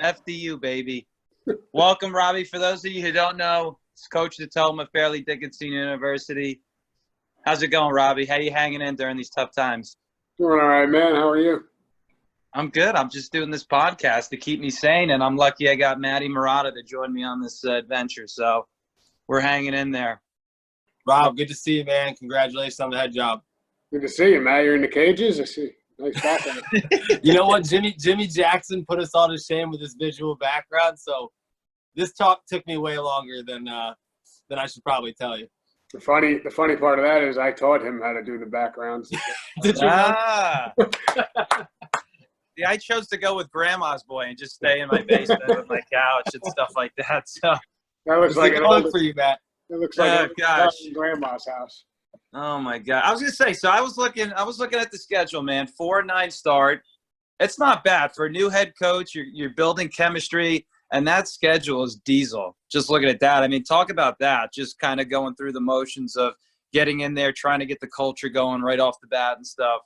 FDU, baby. Welcome, Robbie. For those of you who don't know, it's Coach DiToma, Fairleigh Dickinson University. How's it going, Robbie? How you hanging in during these tough times? Doing all right, man. How are you? I'm good. I'm just doing this podcast to keep me sane, and I'm lucky I got Maddie Murata to join me on this adventure. So we're hanging in there. Rob, good to see you, man. Congratulations on the head job. Good to see you, Matt. You're in the cages. I see. Nice background. You know what? Jimmy Jackson put us all to shame with his visual background. So this talk took me way longer than I should probably tell you. The funny part of that is I taught him how to do the backgrounds. Did you? Yeah, I chose to go with Grandma's Boy and just stay in my basement with my couch and stuff like that. So that looks like an old for you, Matt. It looks like Grandma's house. Oh my God! I was gonna say. So I was looking at the schedule, man. 4-9 start. It's not bad for a new head coach. You're building chemistry, and that schedule is diesel. Just looking at that, I mean, talk about that. Just kind of going through the motions of getting in there, trying to get the culture going right off the bat and stuff.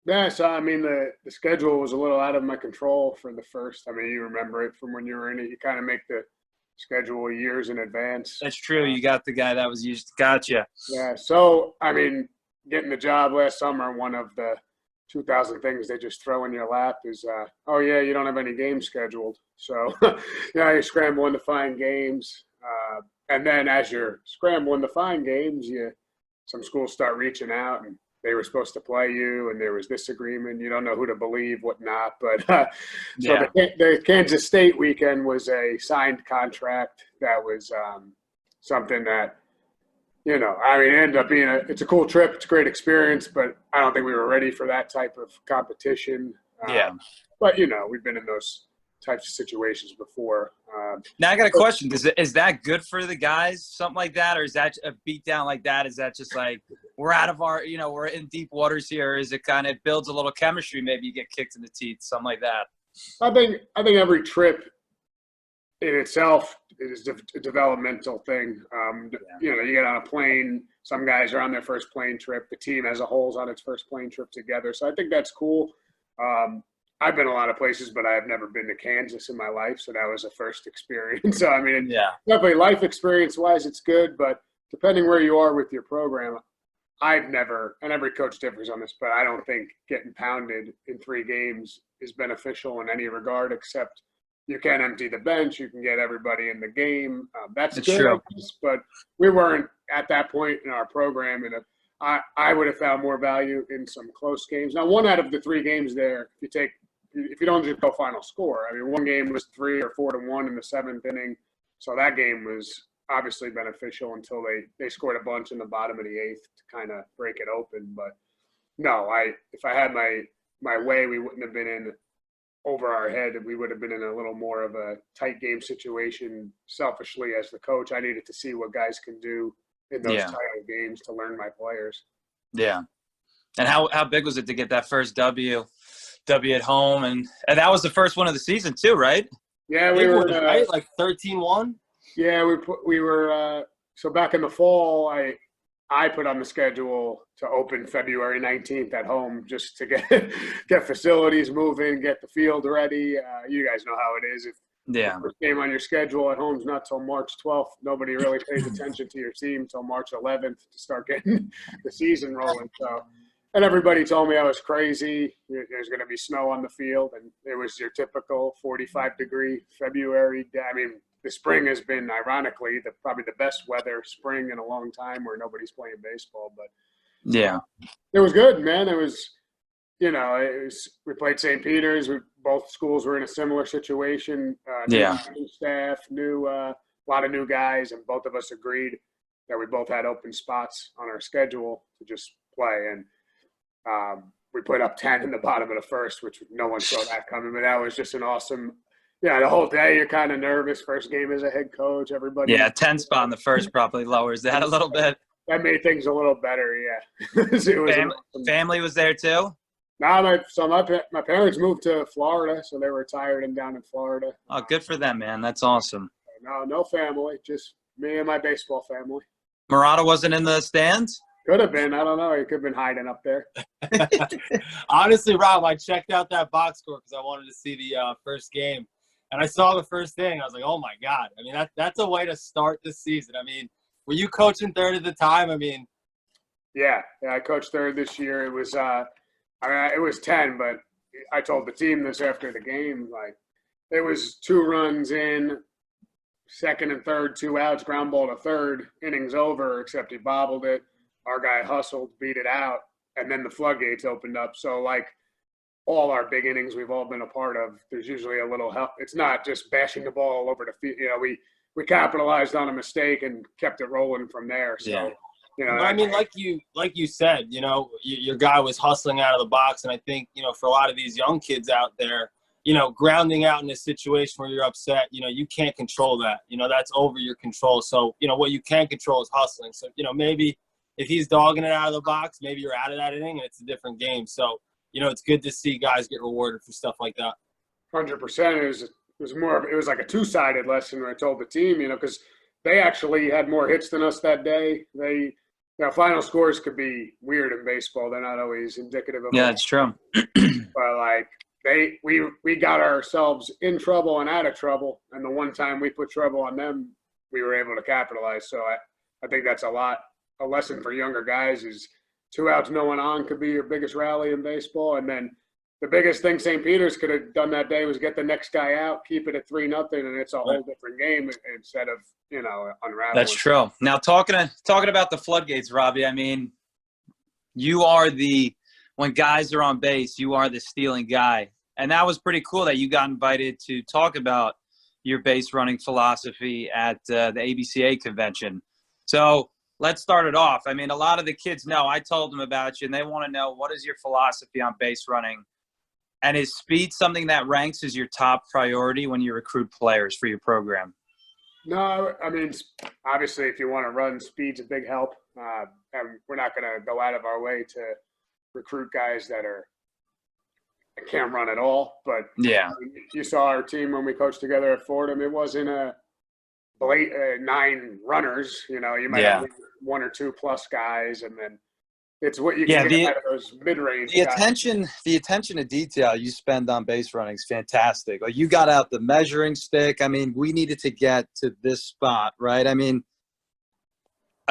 Yeah, so I mean, the schedule was a little out of my control for the first. I mean, you remember it from when you were in it. You kind of make the schedule years in advance. That's true. You got the guy that was used. Gotcha. Yeah. So, I mean, getting the job last summer, one of the 2,000 things they just throw in your lap is, oh, yeah, you don't have any games scheduled. So, you're scrambling to find games. And then as you're scrambling to find games, some schools start reaching out and they were supposed to play you, and there was this agreement. You don't know who to believe, what not. But so the Kansas State weekend was a signed contract that was something that, it ended up being it's a cool trip. It's a great experience, but I don't think we were ready for that type of competition. But, we've been in those types of situations before. Now I got a question. Is that good for the guys, something like that? Or is that a beat down like that? Is that just like we're out of our, we're in deep waters here? Or is it kind of builds a little chemistry? Maybe you get kicked in the teeth, something like that. I think every trip in itself is a developmental thing. You get on a plane. Some guys are on their first plane trip. The team as a whole is on its first plane trip together. So I think that's cool. I've been a lot of places, but I've never been to Kansas in my life, so that was a first experience. So, I mean, definitely life experience-wise, it's good, but depending where you are with your program, I've never – and every coach differs on this, but I don't think getting pounded in 3 games is beneficial in any regard except you can empty the bench, you can get everybody in the game. That's good, true. But we weren't at that point in our program, and I would have found more value in some close games. Now, 1 out of the 3 games there, if you don't just go final score, I mean, 1 game was 3 or 4-1 in the 7th inning. So that game was obviously beneficial until they scored a bunch in the bottom of the 8th to kind of break it open. But no, if I had my way, we wouldn't have been in over our head. We would have been in a little more of a tight game situation. Selfishly, as the coach, I needed to see what guys can do in those title games to learn my players. Yeah. And how big was it to get that first W at home? And that was the first one of the season too, right? Yeah, we were right, like 13-1. Yeah, we were so back in the fall, I put on the schedule to open February 19th at home just to get facilities moving, get the field ready. You guys know how it is. If the first game on your schedule at home is not till March 12th, nobody really pays attention to your team till March 11th to start getting the season rolling. So. And everybody told me I was crazy. There's going to be snow on the field. And it was your typical 45-degree February day. I mean, the spring has been, ironically, probably the best weather spring in a long time where nobody's playing baseball. But it was good, man. It was, we played St. Peter's. Both schools were in a similar situation. New staff, a lot of new guys, and both of us agreed that we both had open spots on our schedule to just play. And we put up 10 in the bottom of the first, which no one saw that coming. But that was just an awesome – the whole day you're kind of nervous. First game as a head coach, everybody. Yeah, 10 spot in the first probably lowers that a little bit. That made things a little better, yeah. Family was there too? No, my parents moved to Florida, so they were retired and down in Florida. Oh, good for them, man. That's awesome. No family, just me and my baseball family. Murata wasn't in the stands? Could have been. I don't know. He could have been hiding up there. Honestly, Rob, I checked out that box score because I wanted to see the first game. And I saw the first thing. I was like, oh, my God. I mean, that's a way to start this season. I mean, were you coaching third at the time? I mean. Yeah, I coached third this year. It was it was 10, but I told the team this after the game. Like, it was 2 runs in, second and third, 2 outs, ground ball to third, innings over, except he bobbled it. Our guy hustled, beat it out, and then the floodgates opened up. So, like, all our big innings we've all been a part of, there's usually a little help. It's not just bashing the ball all over the field. You know, we capitalized on a mistake and kept it rolling from there. So, yeah. You know, I mean, like you said, you know, your guy was hustling out of the box. And I think, you know, for a lot of these young kids out there, you know, grounding out in a situation where you're upset, you know, you can't control that. You know, that's over your control. So, you know, what you can control is hustling. So, you know, maybe if he's dogging it out of the box, maybe you're out of that inning and it's a different game. So, you know, it's good to see guys get rewarded for stuff like that. 100%. It was like a 2-sided lesson when I told the team, you know, because they actually had more hits than us that day. Final scores could be weird in baseball. They're not always indicative of. Yeah, it's true. But like we got ourselves in trouble and out of trouble, and the one time we put trouble on them, we were able to capitalize. So I think that's a lesson for younger guys is 2 outs, no one on could be your biggest rally in baseball, and then the biggest thing St. Peter's could have done that day was get the next guy out, keep it at 3-0, and it's a whole different game instead of, you know, unraveling. That's true. Now, talking about the floodgates, Robbie, I mean, you are when guys are on base, you are the stealing guy. And that was pretty cool that you got invited to talk about your base running philosophy at the ABCA convention. So let's start it off. I mean, a lot of the kids know. I told them about you, and they want to know, what is your philosophy on base running? And is speed something that ranks as your top priority when you recruit players for your program? No, I mean, obviously, if you want to run, speed's a big help. And we're not going to go out of our way to recruit guys that can't run at all. But yeah, you saw our team when we coached together at Fordham. It wasn't 9 runners. You know, you might have 1 or 2 plus guys, and then it's what you can get out of those mid-range guys. The attention to detail you spend on base running is fantastic. Like, you got out the measuring stick. I mean, we needed to get to this spot, right? I mean,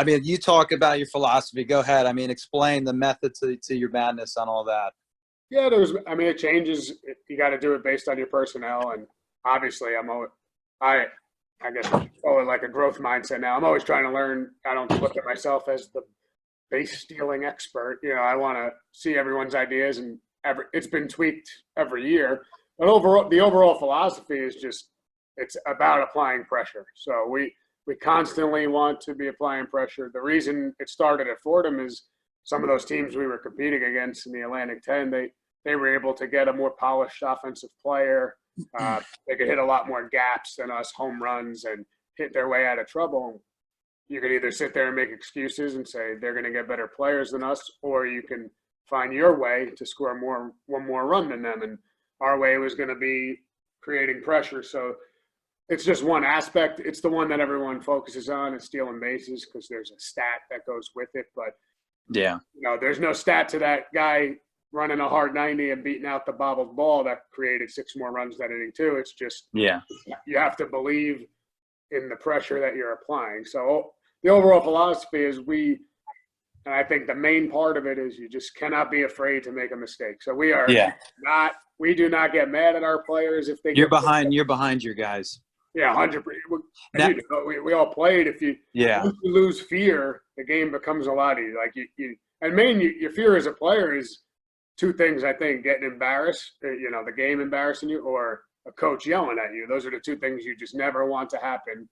you talk about your philosophy. Go ahead. I mean, explain the method to your madness on all that. Yeah, it changes. You got to do it based on your personnel, and obviously, I guess like a growth mindset now. I'm always trying to learn. I don't look at myself as the base stealing expert. You know, I want to see everyone's ideas, and it's been tweaked every year. But the overall philosophy is just, it's about applying pressure. So we constantly want to be applying pressure. The reason it started at Fordham is some of those teams we were competing against in the Atlantic 10, they were able to get a more polished offensive player. They could hit a lot more gaps than us, home runs, and hit their way out of trouble. You can either sit there and make excuses and say they're going to get better players than us, or you can find your way to score one more run than them. And our way was going to be creating pressure. So it's just one aspect. It's the one that everyone focuses on, is stealing bases, because there's a stat that goes with it. But yeah, you know, there's no stat to that guy running a hard 90 and beating out the bobbled ball that created 6 more runs that inning too. It's just, you have to believe in the pressure that you're applying. So the overall philosophy is and I think the main part of it is you just cannot be afraid to make a mistake. So we do not get mad at our players if they you're behind your guys. Yeah, 100%. We all played. If you lose fear, the game becomes a lot easier. Like your fear as a player is 2 things, I think: getting embarrassed, you know, the game embarrassing you, or a coach yelling at you. Those are the 2 things you just never want to happen.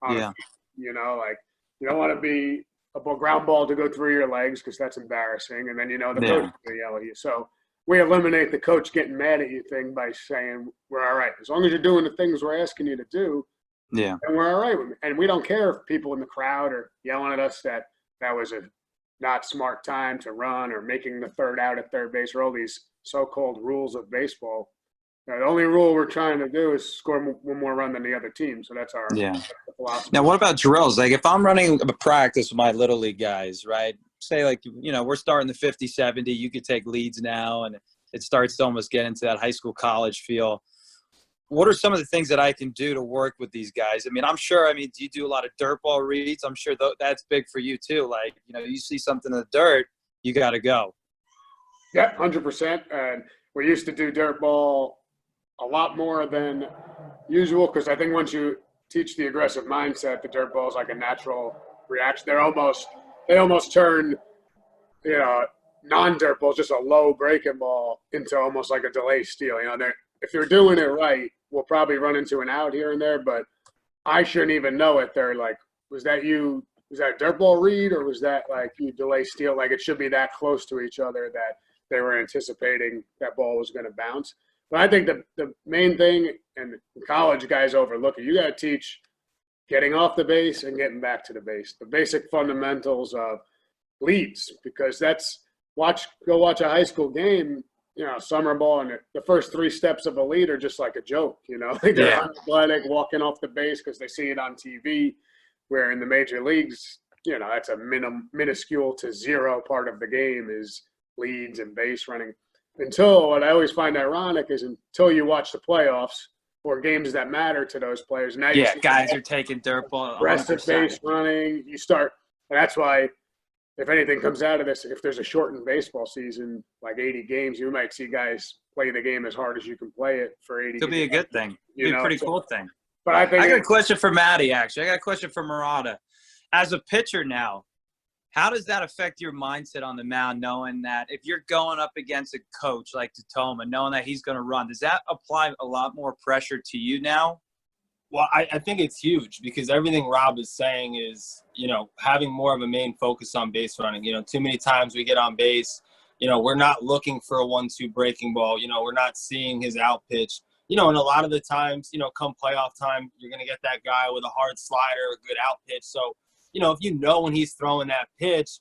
You know, like, you don't want to be a ground ball to go through your legs, because that's embarrassing. And then, you know, the coach is going to yell at you. So we eliminate the coach getting mad at you thing by saying, we're all right. As long as you're doing the things we're asking you to do, and we're all right with it. And we don't care if people in the crowd are yelling at us that was a not smart time to run, or making the 3rd out at third base, or all these so-called rules of baseball. The only rule we're trying to do is score 1 more run than the other team. So that's our philosophy. Now, what about drills? Like, if I'm running a practice with my little league guys, right? Say, like, you know, we're starting the 50, 70. You could take leads now, and it starts to almost get into that high school, college feel. what are some of the things that I can do to work with these guys? I mean, I'm sure, do you do a lot of dirt ball reads? I'm sure that's big for you too. Like, you see something in the dirt, you got to go. Yeah, 100%. And we used to do dirt ball a lot more than usual because I think once you teach the aggressive mindset, the dirt ball is like a natural reaction. They almost turn, non-dirt balls, just a low breaking ball, into almost like a delay steal. If they're doing it right, we'll probably run into an out here and there, but I shouldn't even know it. They're like, was that a dirt ball read, or was that like you delay steal? Like, it should be that close to each other that they were anticipating that ball was going to bounce. But I think the main thing, and college guys overlook it, you got to teach getting off the base and getting back to the base, the basic fundamentals of leads, because go watch a high school game, summer ball, and the first 3 steps of a lead are just like a joke, like they're athletic, walking off the base because they see it on TV, where in the major leagues, that's a minuscule to zero part of the game is leads and base running. Until, what I always find ironic is until you watch the playoffs or games that matter to those players. Now guys are taking dirt ball. Aggressive base running. You start, and that's why if anything comes out of this, if there's a shortened baseball season, like 80 games, you might see guys play the game as hard as you can play it for 80 Could be a good thing. Be a pretty cool thing. But I got a question for Maddie, actually. I got a question for Murata. As a pitcher now, how does that affect your mindset on the mound, knowing that if you're going up against a coach like DiToma, knowing that he's going to run, does that apply a lot more pressure to you now? Well, I think it's huge because everything Rob is saying is, having more of a main focus on base running. Too many times we get on base, we're not looking for a 1-2 breaking ball. We're not seeing his out pitch. And a lot of the times, come playoff time, you're going to get that guy with a hard slider, a good out pitch. So, if when he's throwing that pitch,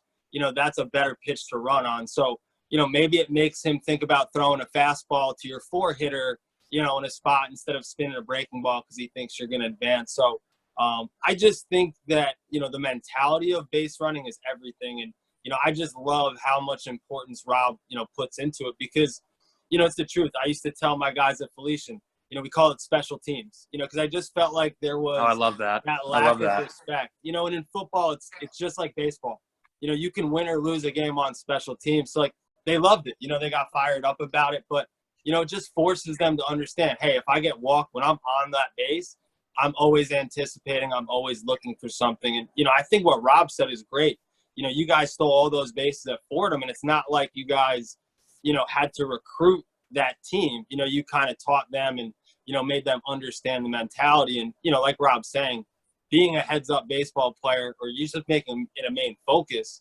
that's a better pitch to run on. So, maybe it makes him think about throwing a fastball to your 4-hitter, in a spot instead of spinning a breaking ball because he thinks you're going to advance. So I just think that, the mentality of base running is everything. And, I just love how much importance Rob, puts into it because, it's the truth. I used to tell my guys at Felician, we call it special teams, because I just felt like there was I love that. lack of respect, and in football, it's just like baseball. You can win or lose a game on special teams. So, like, they loved it. They got fired up about it. But, it just forces them to understand, hey, if I get walked when I'm on that base, I'm always anticipating. I'm always looking for something. And, I think what Rob said is great. You guys stole all those bases at Fordham, and it's not like you guys, had to recruit that team. You kind of taught them and, made them understand the mentality. And, like Rob's saying, being a heads-up baseball player or you just making it a main focus,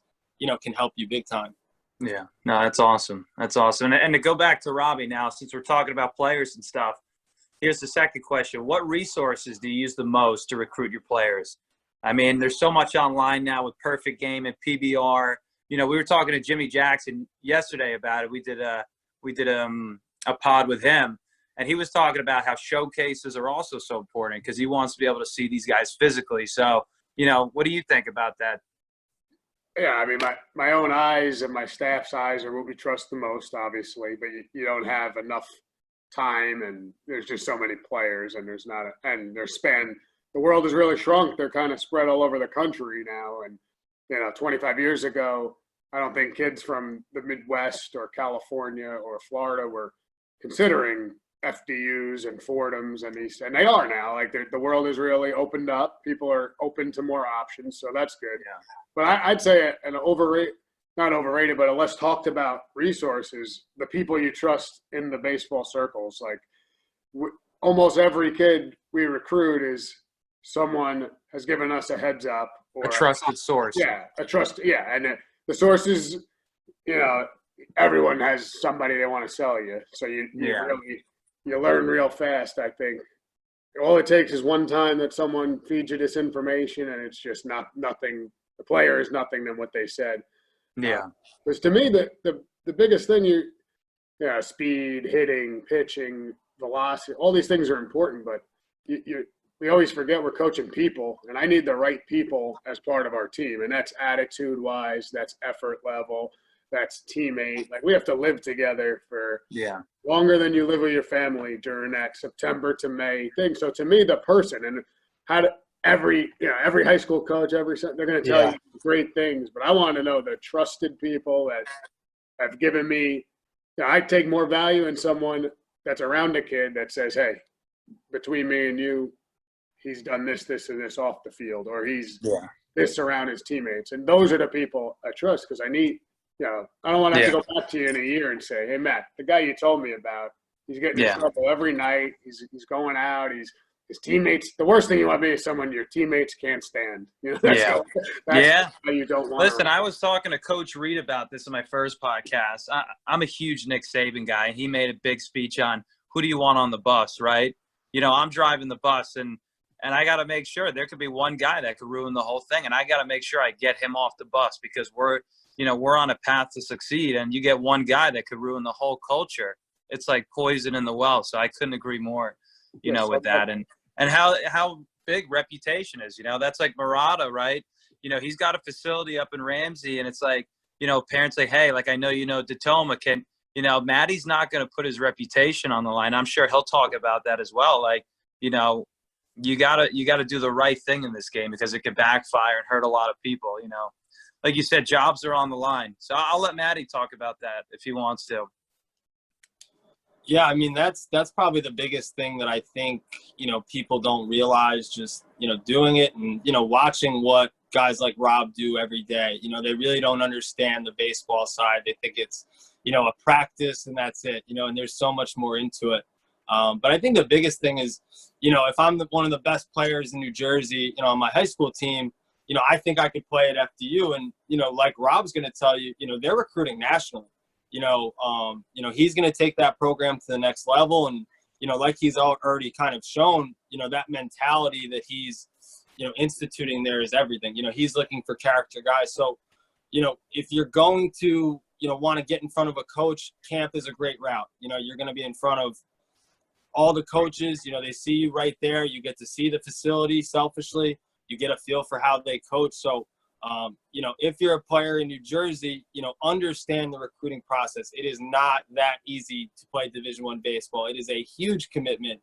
can help you big time. Yeah. No, that's awesome. That's awesome. And to go back to Robbie now, since we're talking about players and stuff, here's the second question. What resources do you use the most to recruit your players? There's so much online now with Perfect Game and PBR. We were talking to Jimmy Jackson yesterday about it. We did a pod with him, and he was talking about how showcases are also so important because he wants to be able to see these guys physically. So, what do you think about that? Yeah, my own eyes and my staff's eyes are what we trust the most, obviously, but you don't have enough time, and there's just so many players, and the world has really shrunk. They're kind of spread all over the country now, and 25 years ago, I don't think kids from the Midwest or California or Florida were considering FDUs and Fordhams and they are now. Like, the world has really opened up. People are open to more options, so that's good. Yeah. But I'd say not overrated, but a less talked about resource is the people you trust in the baseball circles. Like, almost every kid we recruit is someone has given us a heads up or a trusted source. Yeah, and the sources, everyone has somebody they want to sell you. So you learn real fast, I think. All it takes is one time that someone feeds you this information, and it's just nothing. The player is nothing than what they said. Yeah. Because to me, the biggest thing speed, hitting, pitching, velocity, all these things are important, but we always forget we're coaching people, and I need the right people as part of our team, and that's attitude-wise, that's effort level, that's teammate. Like, we have to live together for Yeah. longer than you live with your family during that September to May thing. So to me, the person, and how to, every high school coach, they're going to tell you great things, but I want to know the trusted people that have given me, I take more value in someone that's around a kid that says, hey, between me and you, he's done this, this, and this off the field, or he's this around his teammates. And those are the people I trust, because I need, I don't want to have to go back to you in a year and say, hey, Matt, the guy you told me about, he's getting in trouble every night. He's going out. His teammates, the worst thing you want to be is someone your teammates can't stand. That's how you don't want. Listen, I was talking to Coach Reed about this in my first podcast. I'm a huge Nick Saban guy. He made a big speech on who do you want on the bus, right? I'm driving the bus, and I got to make sure there could be one guy that could ruin the whole thing, and I got to make sure I get him off the bus, because we're on a path to succeed, and you get one guy that could ruin the whole culture. It's like poison in the well. So I couldn't agree more, with that. And how big reputation is, that's like Murata, right? He's got a facility up in Ramsey, and it's like, parents say, hey, like, I know, DiToma can, Maddie's not going to put his reputation on the line. I'm sure he'll talk about that as well. Like, you gotta do the right thing in this game, because it could backfire and hurt a lot of people, Like you said, jobs are on the line. So I'll let Maddie talk about that if he wants to. Yeah, I mean, that's probably the biggest thing that I think, people don't realize, just, doing it and, watching what guys like Rob do every day. They really don't understand the baseball side. They think it's, a practice and that's it, and there's so much more into it. But I think the biggest thing is, if I'm one of the best players in New Jersey, on my high school team, I think I could play at FDU. And, like Rob's going to tell you, they're recruiting nationally. He's going to take that program to the next level. And, like he's already kind of shown, that mentality that he's, instituting there is everything. He's looking for character guys. So, if you're going to, want to get in front of a coach, camp is a great route. You're going to be in front of all the coaches. They see you right there. You get to see the facility selfishly. You get a feel for how they coach. So, if you're a player in New Jersey, understand the recruiting process. It is not that easy to play Division I baseball. It is a huge commitment,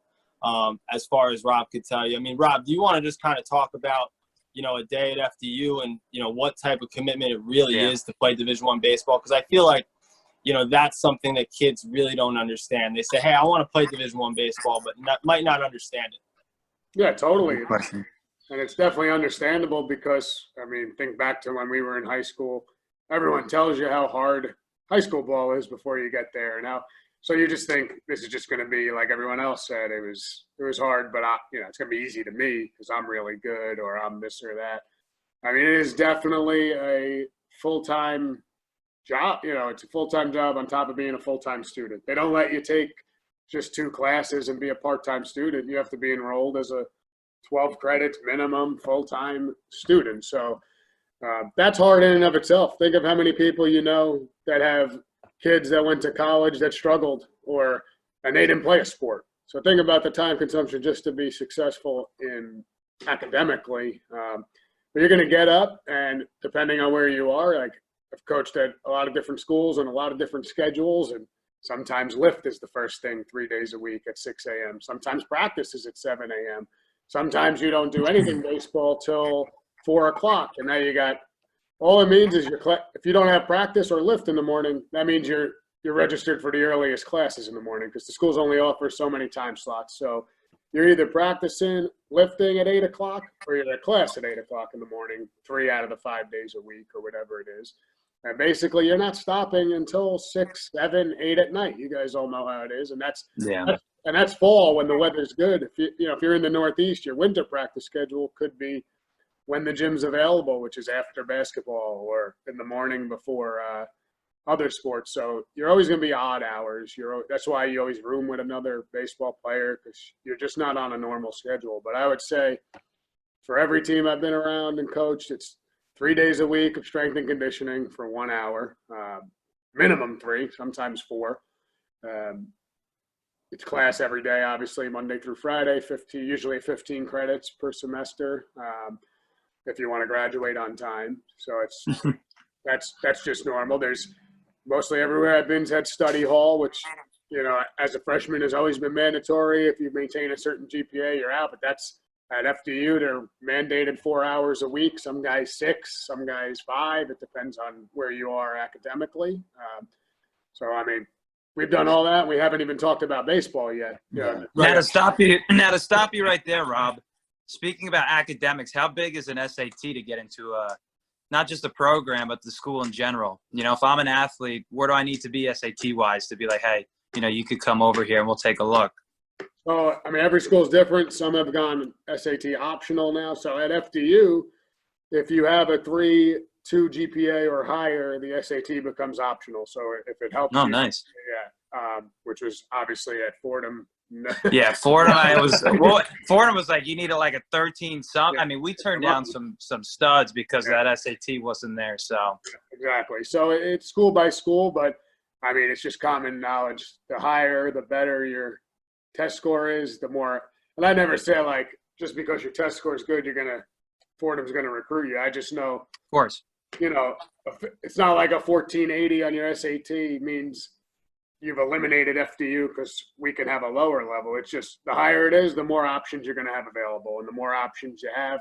as far as Rob could tell you. I mean, Rob, do you want to just kind of talk about, a day at FDU and, what type of commitment it really is to play Division I baseball? Because I feel like, that's something that kids really don't understand. They say, hey, I want to play Division I baseball, but might not understand it. Yeah, totally. And it's definitely understandable, because, think back to when we were in high school. Everyone tells you how hard high school ball is before you get there. Now, so you just think this is just going to be like everyone else said. It was hard, but it's going to be easy to me because I'm really good, or I'm this or that. It is definitely a full-time job. It's a full-time job on top of being a full-time student. They don't let you take just 2 classes and be a part-time student. You have to be enrolled as a 12 credits minimum full-time student. So that's hard in and of itself. Think of how many people that have kids that went to college that struggled, and they didn't play a sport. So think about the time consumption just to be successful in academically. But you're going to get up, and depending on where you are, like, I've coached at a lot of different schools and a lot of different schedules, and sometimes lift is the first thing 3 days a week at 6 a.m. Sometimes practice is at 7 a.m. Sometimes you don't do anything baseball till 4 o'clock, and now you got, all it means is if you don't have practice or lift in the morning, that means you're registered for the earliest classes in the morning, because the schools only offer so many time slots. So you're either practicing lifting at 8 o'clock, or you're at class at 8 o'clock in the morning, 3 out of the 5 days a week, or whatever it is. And basically, you're not stopping until 6, 7, 8 at night. You guys all know how it is, and that's fall when the weather's good. If you're in the Northeast, your winter practice schedule could be when the gym's available, which is after basketball or in the morning before other sports. So you're always going to be odd hours. That's why you always room with another baseball player, because you're just not on a normal schedule. But I would say for every team I've been around and coached, it's 3 days a week of strength and conditioning for 1 hour, minimum 3, sometimes 4. It's class every day, obviously, Monday through Friday, usually 15 credits per semester, if you want to graduate on time. So that's just normal. There's mostly everywhere I've been's had study hall, which, you know, as a freshman has always been mandatory. If you maintain a certain GPA, you're out. But that's at FDU, they're mandated 4 hours a week. Some guys 6, some guys 5. It depends on where you are academically. So, I mean, we've done all that. We haven't even talked about baseball yet. Yeah. Now to stop you right there, Rob. Speaking about academics, how big is an SAT to get into not just the program, but the school in general? You know, if I'm an athlete, where do I need to be SAT wise to be like, hey, you know, you could come over here and we'll take a look? So, I mean, every school is different. Some have gone SAT optional now. So at FDU, if you have a 3.2 GPA or higher, the SAT becomes optional. So if it helps Oh, you, nice. yeah, which was obviously at Fordham. Yeah, Fordham was like, you needed like a 13 something. Yeah. I mean, we turned down some studs because that SAT wasn't there. So Exactly. So it's school by school, but I mean, it's just common knowledge. The higher, the better your test score is, the more. And I never say like, just because your test score is good, Fordham's gonna recruit you. I just know, of course, you know, it's not like a 1480 on your SAT means you've eliminated FDU because we can have a lower level. It's just the higher it is, the more options you're going to have available. And the more options you have,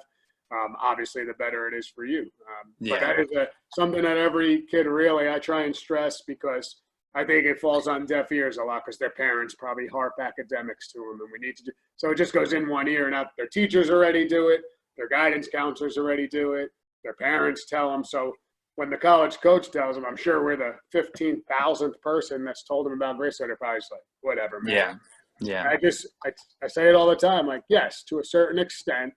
obviously, the better it is for you. But that is something that every kid really, I try and stress because I think it falls on deaf ears a lot because their parents probably harp academics to them. And we need to do – so it just goes in one ear. Now, their teachers already do it. Their guidance counselors already do it. Their parents tell them. So when the college coach tells them, I'm sure we're the 15,000th person that's told them about Grace, so they're probably just like, whatever, man. Yeah. I say it all the time. Like, yes, to a certain extent,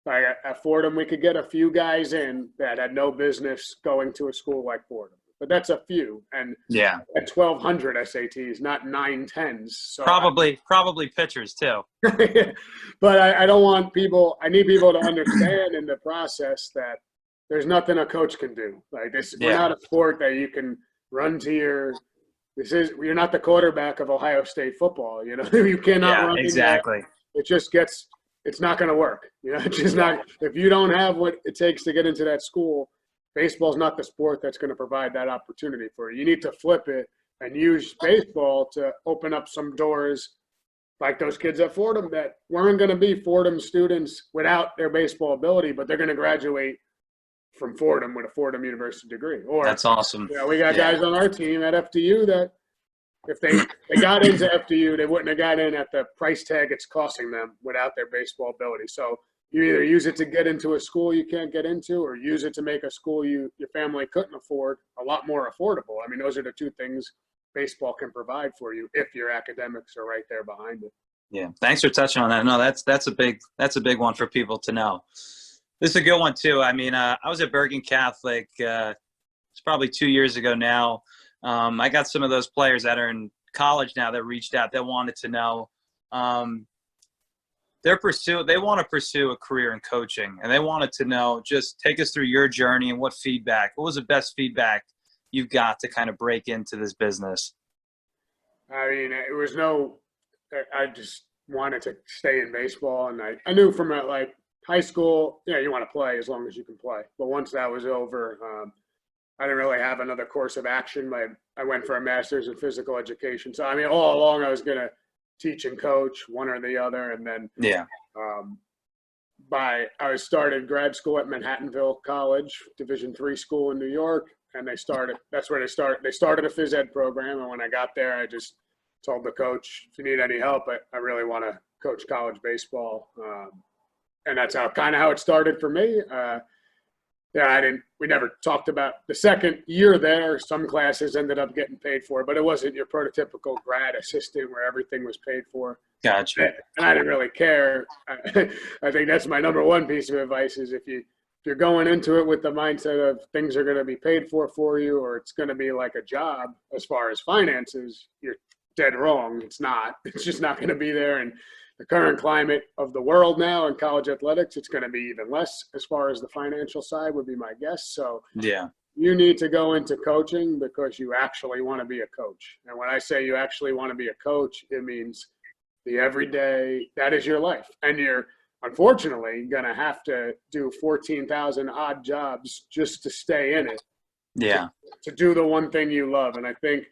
like at Fordham, we could get a few guys in that had no business going to a school like Fordham, but that's a few. And at 1,200 SATs, not 910s. So probably pitchers too. But I don't want people. I need people to understand in the process that there's nothing a coach can do. Like this, we're not a sport that you can run to you're not the quarterback of Ohio State football. You know, you cannot run. Exactly. It's not going to work. You know, it's just not, if you don't have what it takes to get into that school, baseball's not the sport that's going to provide that opportunity for you. You need to flip it and use baseball to open up some doors like those kids at Fordham that weren't going to be Fordham students without their baseball ability, but they're going to graduate from Fordham with a Fordham University degree. Or that's awesome. You know, we got guys on our team at FDU that if they got into FDU, they wouldn't have got in at the price tag it's costing them without their baseball ability. So you either use it to get into a school you can't get into, or use it to make a school your family couldn't afford a lot more affordable. I mean, those are the two things baseball can provide for you if your academics are right there behind it. Yeah, thanks for touching on that. No, that's a big one for people to know. This is a good one too. I mean, I was at Bergen Catholic. It's probably 2 years ago now. I got some of those players that are in college now that reached out that wanted to know. They want to pursue a career in coaching, and they wanted to know, just take us through your journey and what was the best feedback you got to kind of break into this business? I mean, I just wanted to stay in baseball, and I knew from like high school, you want to play as long as you can play. But once that was over, I didn't really have another course of action. I went for a master's in physical education. So, I mean, all along I was going to teach and coach, one or the other. And then I started grad school at Manhattanville College, Division III school in New York. And that's where they started a phys ed program. And when I got there, I just told the coach, if you need any help, I really want to coach college baseball. And that's how it started for me. We never talked about the second year there. Some classes ended up getting paid for, but it wasn't your prototypical grad assistant where everything was paid for. Gotcha. And I didn't really care. I think that's my number one piece of advice is if you're going into it with the mindset of things are going to be paid for you, or it's going to be like a job as far as finances, you're dead wrong. It's not. It's just not going to be there. And the current climate of the world now in college athletics, it's going to be even less as far as the financial side would be my guess. So you need to go into coaching because you actually want to be a coach. And when I say you actually want to be a coach, it means the everyday, that is your life. And you're unfortunately going to have to do 14,000 odd jobs just to stay in it. Yeah. to do the one thing you love. And I think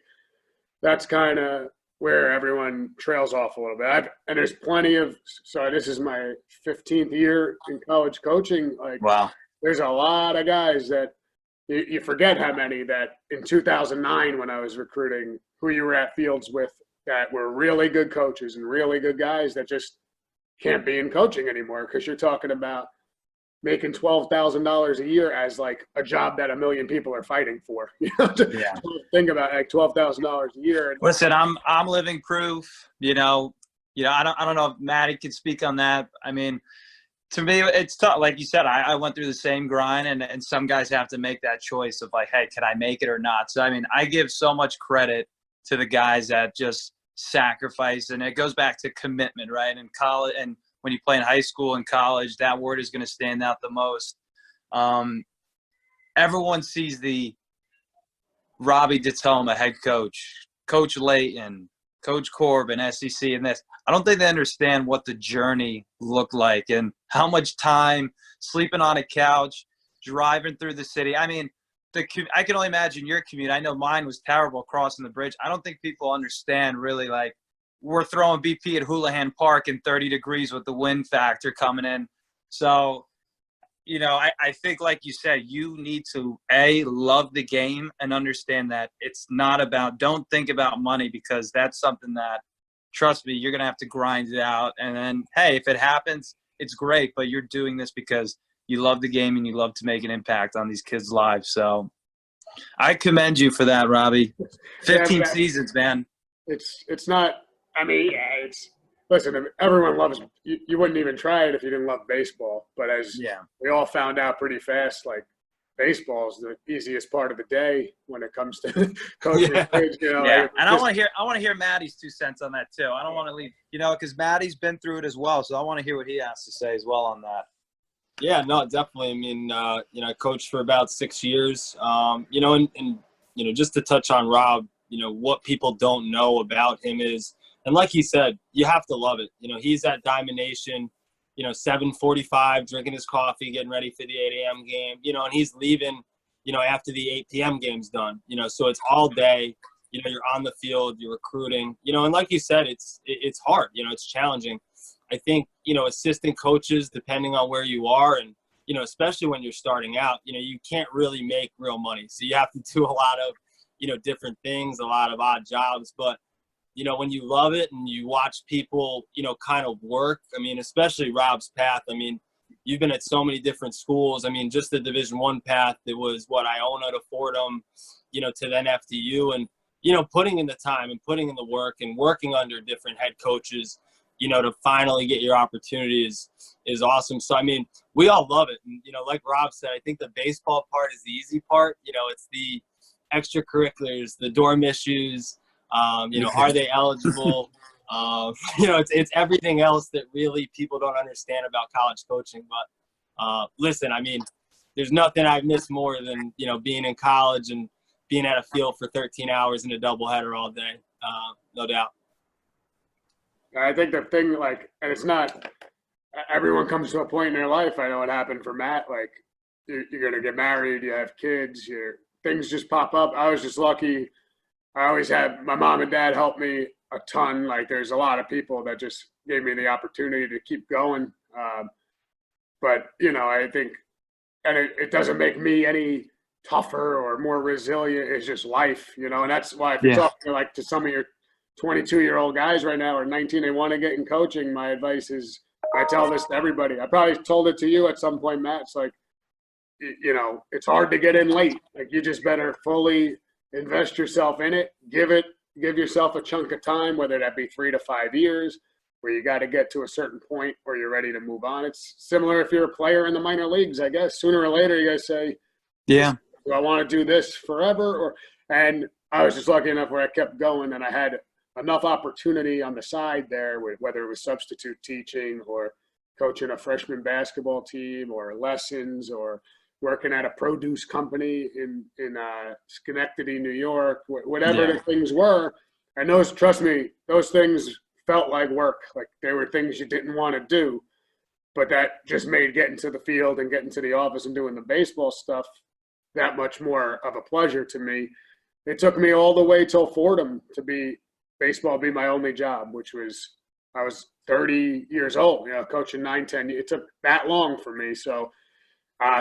that's kind of where everyone trails off a little bit. And there's plenty of, so this is my 15th year in college coaching. Like, Wow. there's a lot of guys that you forget how many that in 2009, when I was recruiting, who you were at fields with that were really good coaches and really good guys that just can't be in coaching anymore, because you're talking about making $12,000 a year as like a job that a million people are fighting for. You know, Yeah. think about like $12,000 a year. Listen, I'm living proof. I don't know if Maddie can speak on that. I mean, to me, it's tough. Like you said, I went through the same grind, and some guys have to make that choice of like, hey, can I make it or not? So, I mean, I give so much credit to the guys that just sacrifice, and it goes back to commitment, right? In college, and when you play in high school and college, that word is going to stand out the most. Everyone sees the Robbie DiToma head coach, Coach Layton, Coach Corbin, SEC, and this. I don't think they understand what the journey looked like and how much time sleeping on a couch, driving through the city. I mean, I can only imagine your commute. I know mine was terrible crossing the bridge. I don't think people understand really, like, we're throwing BP at Houlihan Park in 30 degrees with the wind factor coming in. So, I think, like you said, you need to, love the game and understand that it's not about – don't think about money, because that's something that, trust me, you're going to have to grind it out. And then, hey, if it happens, it's great, but you're doing this because you love the game and you love to make an impact on these kids' lives. So I commend you for that, Robbie. 15 seasons, man. It's not – I mean, listen, everyone loves – you wouldn't even try it if you didn't love baseball. But as we all found out pretty fast, like, baseball is the easiest part of the day when it comes to coaching kids. And I want to hear Maddie's 2 cents on that too. I don't want to leave, because Maddie's been through it as well. So I want to hear what he has to say as well on that. Yeah, no, definitely. I mean, I coached for about 6 years, and just to touch on Rob, what people don't know about him is, and like he said, you have to love it. He's at Diamond Nation, 7:45, drinking his coffee, getting ready for the 8 a.m. game, and he's leaving, after the 8 p.m. game's done, so it's all day, you're on the field, you're recruiting, and like you said, it's hard, it's challenging. I think, assistant coaches, depending on where you are, and, especially when you're starting out, you can't really make real money. So you have to do a lot of, different things, a lot of odd jobs, but when you love it and you watch people, kind of work, I mean, especially Rob's path, I mean, you've been at so many different schools. I mean, just the Division I path, it was Iona to Fordham, to then FDU, and, putting in the time and putting in the work and working under different head coaches, to finally get your opportunity is awesome. So, I mean, we all love it. And, like Rob said, I think the baseball part is the easy part. It's the extracurriculars, the dorm issues, are they eligible? It's everything else that really people don't understand about college coaching. But listen, I mean, there's nothing I miss more than, being in college and being at a field for 13 hours in a doubleheader all day. No doubt. I think the thing, like, and it's not – everyone comes to a point in their life. I know it happened for Matt. Like, you're going to get married, you have kids, things just pop up. I was just lucky. I always had my mom and dad help me a ton. Like, there's a lot of people that just gave me the opportunity to keep going. But, I think – and it doesn't make me any tougher or more resilient. It's just life, and that's why if you're talking, like, to some of your 22-year-old guys right now or 19, they want to get in coaching, my advice is, I tell this to everybody. I probably told it to you at some point, Matt. It's like, it's hard to get in late. Like, you just better fully invest yourself in it. Give yourself a chunk of time, whether that be 3 to 5 years, where you got to get to a certain point where you're ready to move on. It's similar if you're a player in the minor leagues, I guess. Sooner or later, you guys say, do I want to do this forever? And I was just lucky enough where I kept going, and I had enough opportunity on the side there, whether it was substitute teaching or coaching a freshman basketball team or lessons or working at a produce company in Schenectady, New York, whatever the things were. And trust me, those things felt like work. Like, they were things you didn't want to do, but that just made getting to the field and getting to the office and doing the baseball stuff that much more of a pleasure to me. It took me all the way till Fordham to baseball be my only job, which was, I was 30 years old, coaching 9-10. It took that long for me. So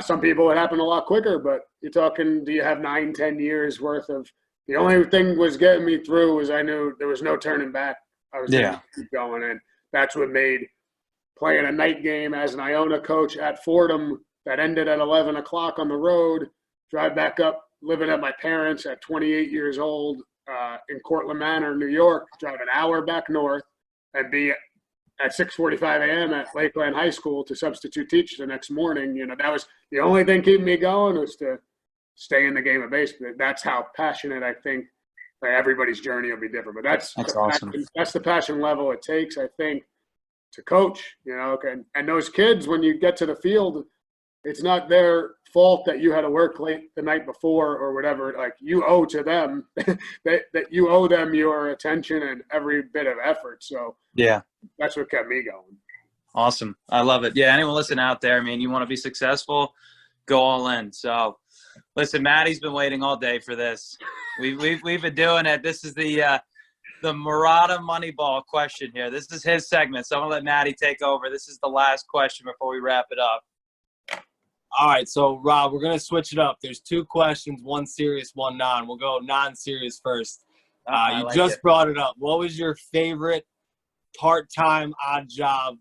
some people it happened a lot quicker, but you're talking, do you have 9-10 years worth of, the only thing was getting me through was I knew there was no turning back. I was going to keep going. And that's what made playing a night game as an Iona coach at Fordham that ended at 11 o'clock on the road, drive back up, living at my parents at 28 years old in Cortland Manor, New York, drive an hour back north and be at 6:45 a.m. at Lakeland High School to substitute teach the next morning. That was the only thing keeping me going, was to stay in the game of baseball. That's how passionate I think. Everybody's journey will be different, but that's awesome. That's the passion level it takes, I think, to coach. And those kids, when you get to the field, it's not their fault that you had to work late the night before or whatever. Like, you owe to them that you owe them your attention and every bit of effort. So yeah, that's what kept me going. Awesome. I love it. Yeah. Anyone listen out there, you want to be successful, go all in. So listen, Maddie's been waiting all day for this. We've been doing it. This is the Murata Moneyball question here. This is his segment. So I'm going to let Maddie take over. This is the last question before we wrap it up. All right, so Rob, we're gonna switch it up. There's 2 questions, one serious, one non. We'll go non-serious first. You just brought it up. What was your favorite part-time odd job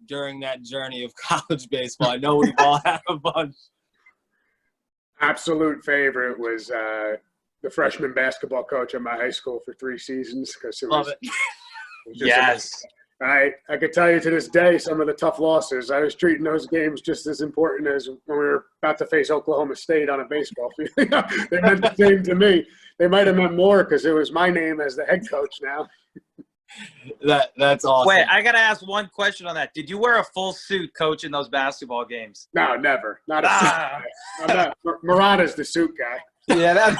during that journey of college baseball? I know we've all had a bunch. Absolute favorite was the freshman basketball coach at my high school for 3 seasons, because Love it. Yes. I could tell you to this day some of the tough losses. I was treating those games just as important as when we were about to face Oklahoma State on a baseball field. They meant the same to me. They might have meant more because it was my name as the head coach now. That's awesome. Wait, I got to ask one question on that. Did you wear a full suit coaching those basketball games? No, never. Not a suit guy. I'm not. Murata's the suit guy. Yeah, that's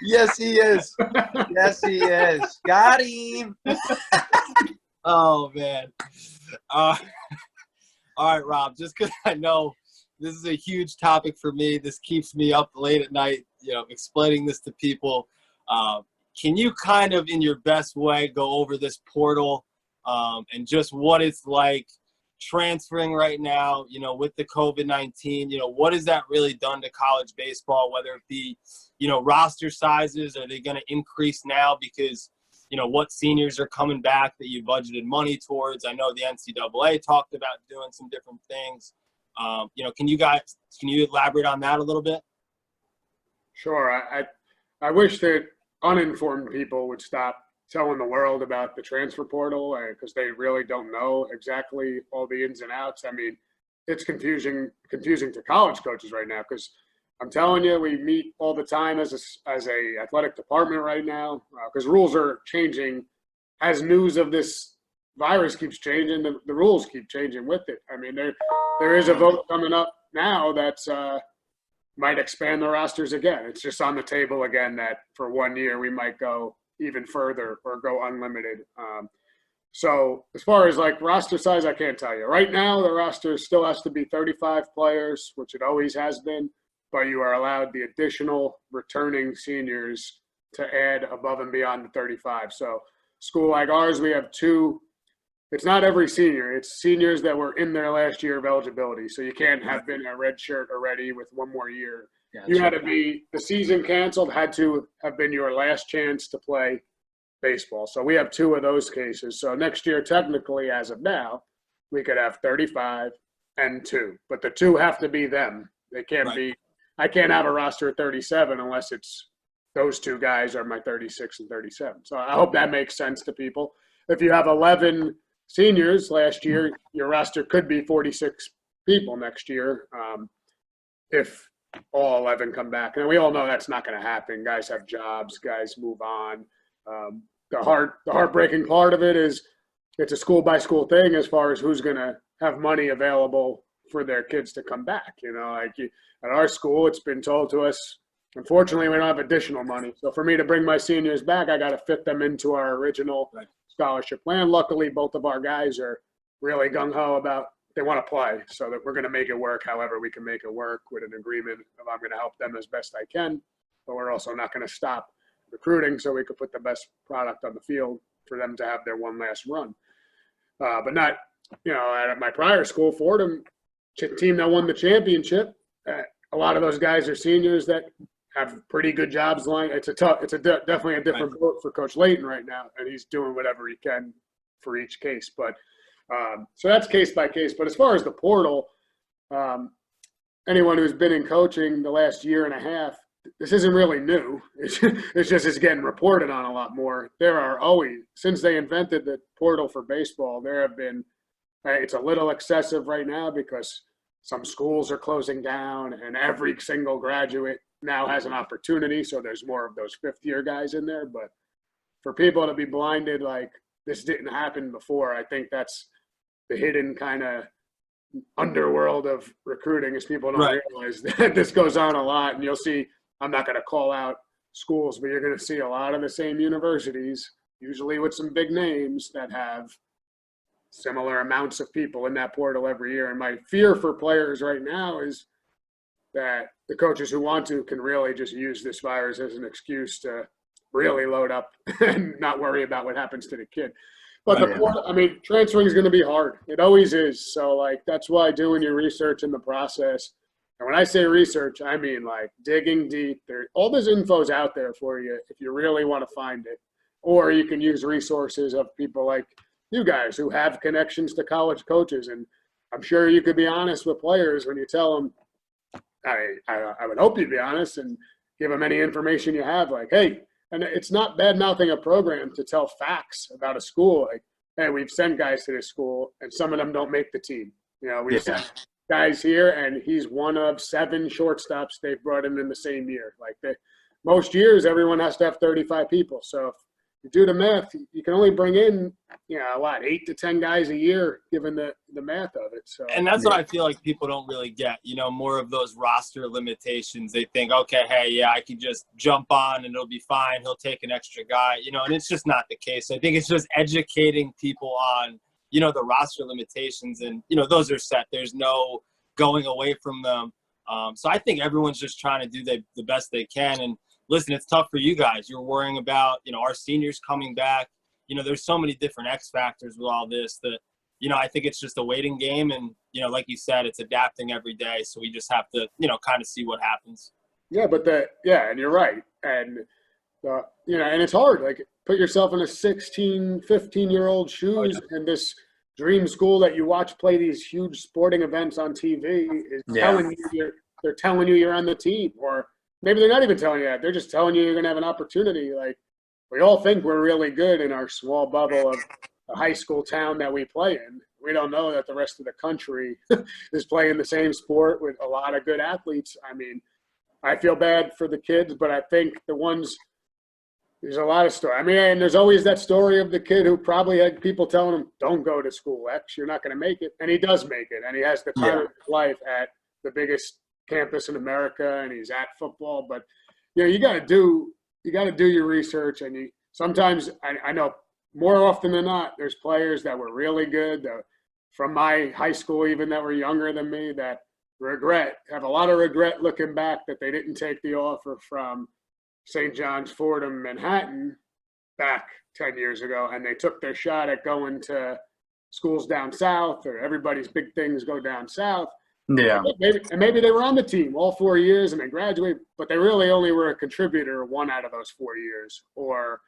yes, he is. Yes, he is. Got him. Oh, man. All right, Rob, just because I know this is a huge topic for me. This keeps me up late at night, explaining this to people. Can you kind of, in your best way, go over this portal and just what it's like transferring right now, with the COVID-19, what has that really done to college baseball, whether it be, roster sizes? Are they going to increase now because, what seniors are coming back that you budgeted money towards? I know the NCAA talked about doing some different things. Can you elaborate on that a little bit? Sure. I wish that uninformed people would stop telling the world about the transfer portal, because they really don't know exactly all the ins and outs. It's confusing to college coaches right now, because I'm telling you, we meet all the time as a athletic department right now, because rules are changing as news of this virus keeps changing. The rules keep changing with it. There is a vote coming up now that's might expand the rosters again. It's just on the table again that for 1 year we might go even further or go unlimited. So as far as roster size, I can't tell you. Right now, the roster still has to be 35 players, which it always has been, but you are allowed the additional returning seniors to add above and beyond the 35. So school like ours, we have 2. It's not every senior. It's seniors that were in their last year of eligibility. So you can't have been a red shirt already with 1 more year. You had to be – the season canceled had to have been your last chance to play baseball. So we have 2 of those cases. So next year, technically, as of now, we could have 35 and 2. But the 2 have to be them. They can't be – I can't have a roster of 37 unless it's those 2 guys are my 36 and 37. So I hope that makes sense to people. If you have 11 seniors last year, your roster could be 46 people next year if – all 11 come back. And we all know that's not going to happen. Guys have jobs. Guys move on. The heartbreaking part of it is it's a school-by-school thing as far as who's going to have money available for their kids to come back. At our school, it's been told to us, unfortunately, we don't have additional money. So for me to bring my seniors back, I got to fit them into our original scholarship plan. Luckily, both of our guys are really gung-ho about they want to play, so that we're going to make it work however we can make it work with an agreement of I'm going to help them as best I can, but we're also not going to stop recruiting so we could put the best product on the field for them to have their one last run. But not, at my prior school, Fordham, team that won the championship, a lot of those guys are seniors that have pretty good jobs lined. It's definitely a different boat for Coach Layton right now, and he's doing whatever he can for each case. But so that's case by case. But as far as the portal, anyone who's been in coaching the last year and a half, this isn't really new. It's just it's getting reported on a lot more. There are always, since they invented the portal for baseball, there have been, it's a little excessive right now because some schools are closing down and every single graduate now has an opportunity. So there's more of those fifth-year guys in there. But for people to be blinded like this didn't happen before, I think that's the hidden kind of underworld of recruiting, is people don't realize that this goes on a lot. And you'll see, I'm not going to call out schools, but you're going to see a lot of the same universities, usually with some big names, that have similar amounts of people in that portal every year. And my fear for players right now is that the coaches who want to can really just use this virus as an excuse to really load up and not worry about what happens to the kid. But the portal, transferring is going to be hard. It always is. So, that's why doing your research in the process. And when I say research, I mean digging deep. All this info's out there for you if you really want to find it. Or you can use resources of people like you guys who have connections to college coaches. And I'm sure you could be honest with players when you tell them, I would hope you'd be honest and give them any information you have. Hey, and it's not bad-mouthing a program to tell facts about a school. Hey, we've sent guys to this school, and some of them don't make the team. We've sent guys here, and he's one of 7 shortstops they've brought in the same year. Most years, everyone has to have 35 people. So if you do the math, you can only bring in, 8 to 10 guys a year, given the math of it. So, and that's what I feel like people don't really get, more of those roster limitations. They think, okay, hey, I could just jump on and it'll be fine. He'll take an extra guy, and it's just not the case. I think it's just educating people on, the roster limitations, and, those are set. There's no going away from them. So I think everyone's just trying to do the best they can. And listen, it's tough for you guys. You're worrying about, our seniors coming back. There's so many different X factors with all this that, I think it's just a waiting game. And, like you said, it's adapting every day. So we just have to, kind of see what happens. Yeah, and you're right. And, and it's hard. Put yourself in a 16, 15-year-old shoes in this dream school that you watch play these huge sporting events on TV is telling you they're telling you you're on the team. Or maybe they're not even telling you that. They're just telling you you're going to have an opportunity. We all think we're really good in our small bubble of a high school town that we play in. We don't know that the rest of the country is playing the same sport with a lot of good athletes. I feel bad for the kids, but I think there's a lot of story. And there's always that story of the kid who probably had people telling him, don't go to school X, you're not going to make it. And he does make it. And he has the time of his life at the biggest campus in America, and he's at football. But, you got to do your research. And sometimes I know more often than not, there's players that were really good from my high school, even that were younger than me, that have a lot of regret looking back that they didn't take the offer from St. John's, Fordham, Manhattan back 10 years ago, and they took their shot at going to schools down south, or everybody's big things go down south. Yeah. Maybe they were on the team all 4 years and they graduated, but they really only were a contributor 1 out of those 4 years, or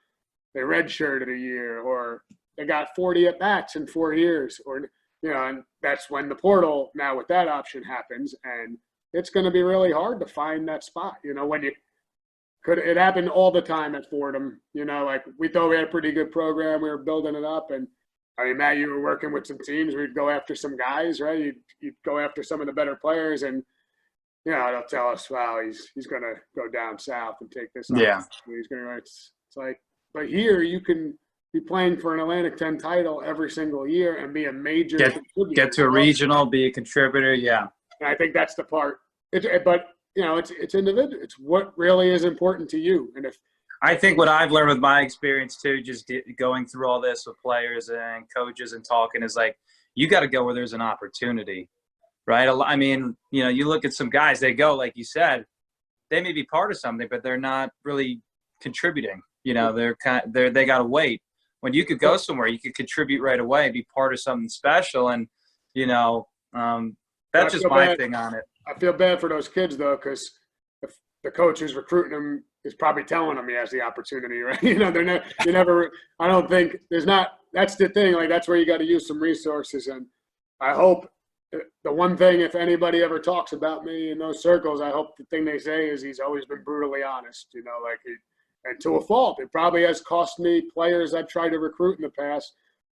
they redshirted a year, or they got 40 at-bats in 4 years, or, and that's when the portal now with that option happens, and it's going to be really hard to find that spot, when you could. It happened all the time at Fordham, we thought we had a pretty good program. We were building it up, and Matt, you were working with some teams. We'd go after some guys, right? You'd go after some of the better players, and they'll tell us, "Wow, he's going to go down south and take this." Yeah, he's going to. It's but here you can be playing for an Atlantic 10 title every single year and be a major contributor. Get to a regional, be a contributor. Yeah, and I think that's the part. But it's individual. It's what really is important to you, and if I think what I've learned with my experience too, just going through all this with players and coaches and talking, is like, you got to go where there's an opportunity, right? I mean, you know, you look at some guys, they go, like you said, they may be part of something, but they're not really contributing. You know, they got to wait. When you could go somewhere, you could contribute right away, be part of something special. And, you know, that's just my thing on it. I feel bad for those kids though, because the coach who's recruiting them is probably telling them he has the opportunity, right? You know, I don't think that's the thing. Like, that's where you got to use some resources. And I hope the one thing, if anybody ever talks about me in those circles, I hope the thing they say is he's always been brutally honest, you know, like and to a fault. It probably has cost me players I've tried to recruit in the past,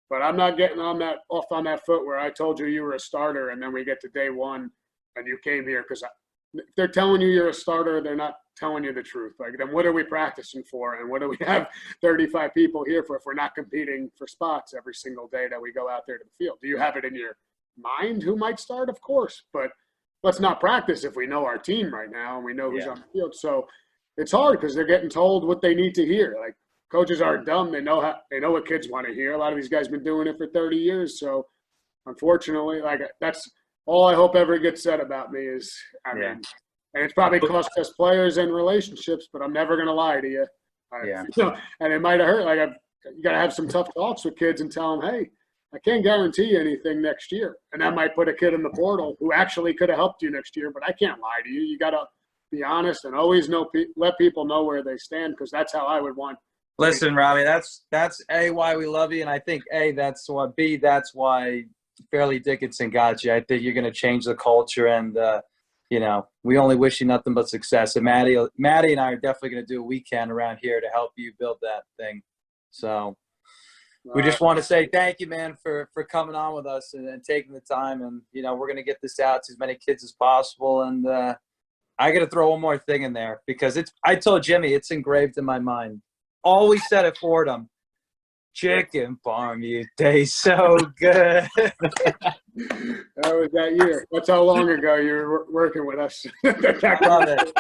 but I'm not getting off on that foot where I told you were a starter and then we get to day one and you came here, because if they're telling you you're a starter, they're not telling you the truth. Like, then what are we practicing for? And what do we have 35 people here for if we're not competing for spots every single day that we go out there to the field? Do you have it in your mind who might start? Of course, but let's not practice if we know our team right now and we know who's on the field. So it's hard because they're getting told what they need to hear. Like, coaches aren't dumb. They know what kids want to hear. A lot of these guys have been doing it for 30 years. So unfortunately, like, that's all I hope ever gets said about me is, I mean, and it's probably cost us players and relationships, but I'm never going to lie to you. You know, and it might have hurt. Like, you got to have some tough talks with kids and tell them, hey, I can't guarantee you anything next year. And that might put a kid in the portal who actually could have helped you next year, but I can't lie to you. You got to be honest and always let people know where they stand, because that's how I would want. Listen, Robbie, that's A, why we love you, and I think that's why Fairleigh Dickinson got you. I think you're going to change the culture, and you know, we only wish you nothing but success. And Maddie and I are definitely going to do a weekend around here to help you build that thing. So we just want to say thank you, man, for coming on with us and taking the time. And, you know, we're going to get this out to as many kids as possible. And I got to throw one more thing in there, because I told Jimmy, it's engraved in my mind. Always said it for them. Chicken farm, you taste so good. That was that year. That's how long ago you were working with us. I love it.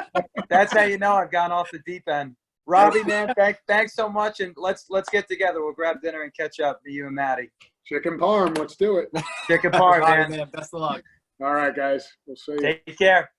That's how you know I've gone off the deep end. Robbie, man, thanks so much, and let's get together. We'll grab dinner and catch up, you and Maddie. Chicken parm, let's do it. Chicken parm, man. Best of luck. All right, guys. We'll see you. Take care.